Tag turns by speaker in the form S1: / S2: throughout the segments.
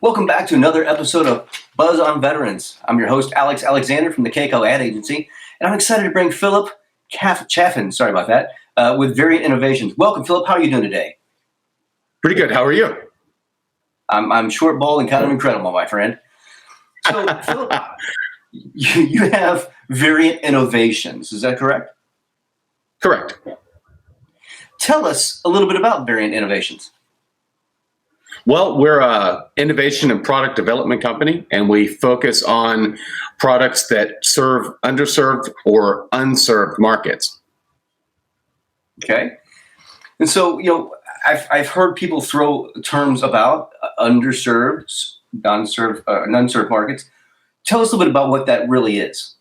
S1: Welcome back to another episode of Buzz on Veterans. I'm your host, Alex Alexander from the Keiko Ad Agency, and I'm excited to bring Philip Chafin, with Variant Innovations. Welcome, Philip. How are you doing today?
S2: Pretty good. How are you?
S1: I'm short, bald, and kind of incredible, my friend. So, Philip, you have Variant Innovations. Is that correct?
S2: Correct.
S1: Tell us a little bit about Variant Innovations.
S2: Well, we're an innovation and product development company, and we focus on products that serve underserved or unserved markets.
S1: Okay. And so, I've heard people throw terms about underserved, unserved markets. Tell us a little bit about what that really is.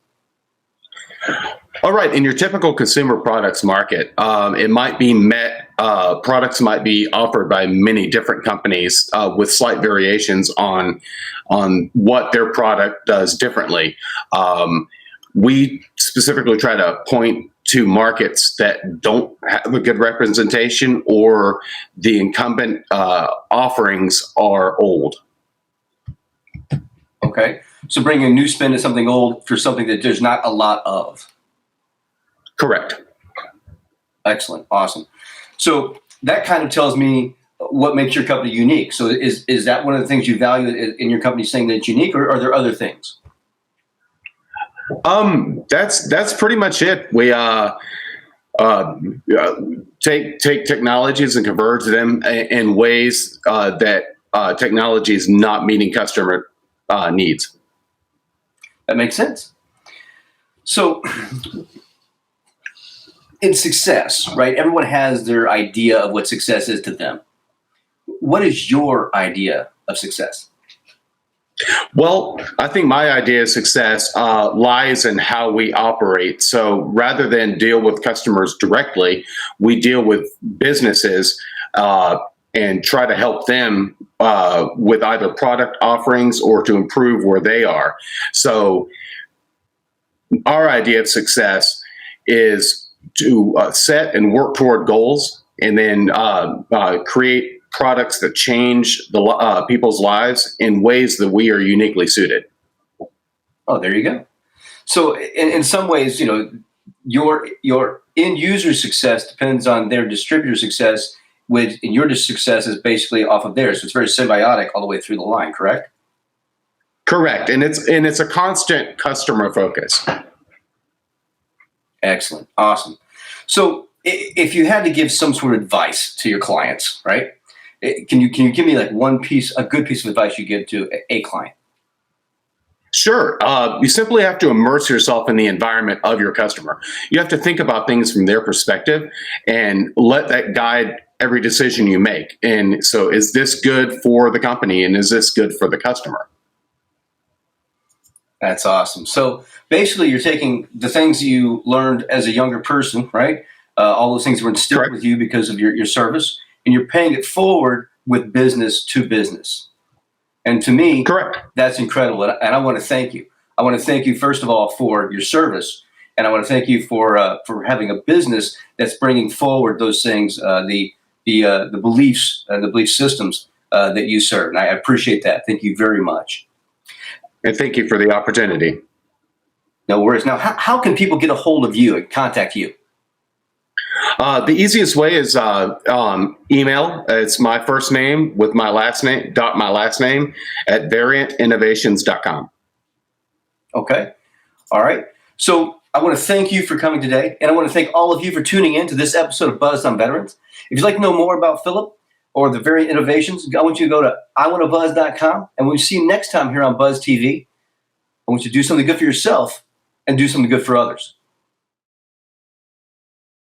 S2: All right. In your typical consumer products market, it might be products might be offered by many different companies with slight variations on what their product does differently. We specifically try to point to markets that don't have a good representation or the incumbent offerings are old.
S1: Okay. So bringing a new spin to something old for something that there's not a lot of.
S2: Correct.
S1: Excellent. Awesome. So that kind of tells me what makes your company unique. So is that one of the things you value in your company, saying that it's unique, or are there other things?
S2: That's pretty much it. We take technologies and converge them in ways that technology is not meeting customer needs.
S1: That makes sense. So in success, right? Everyone has their idea of what success is to them. What is your idea of success?
S2: Well, I think my idea of success lies in how we operate. So rather than deal with customers directly, we deal with businesses and try to help them with either product offerings or to improve where they are. So our idea of success is to set and work toward goals, and then create products that change the people's lives in ways that we are uniquely suited.
S1: Oh, there you go. So in some ways, your end user success depends on their distributor success, and your success is basically off of theirs. So it's very symbiotic all the way through the line, correct?
S2: Correct. And it's a constant customer focus.
S1: Excellent. Awesome. So if you had to give some sort of advice to your clients, right? Can you give me like a good piece of advice you give to a client?
S2: Sure. You simply have to immerse yourself in the environment of your customer. You have to think about things from their perspective and let that guide every decision you make. And so is this good for the company, and is this good for the customer?
S1: That's awesome. So basically, you're taking the things you learned as a younger person, right? All those things were instilled
S2: Correct.
S1: with you because of your service, and you're paying it forward with business to business. And to me,
S2: Correct.
S1: That's incredible. And I want to thank you. I want to thank you, first of all, for your service. And I want to thank you for having a business that's bringing forward those things, the beliefs and the belief systems that you serve. And I appreciate that. Thank you very much.
S2: And thank you for the opportunity.
S1: No worries. Now, how can people get a hold of you and contact you?
S2: The easiest way is email. It's my first name with my last name, at variantinnovations.com.
S1: Okay. All right. So I want to thank you for coming today, and I want to thank all of you for tuning in to this episode of Buzz on Veterans. If you'd like to know more about Philip or the Variant Innovations, I want you to go to iwanttabuzz.com, and we'll see you next time here on Buzz TV. I want you to do something good for yourself and do something good for others.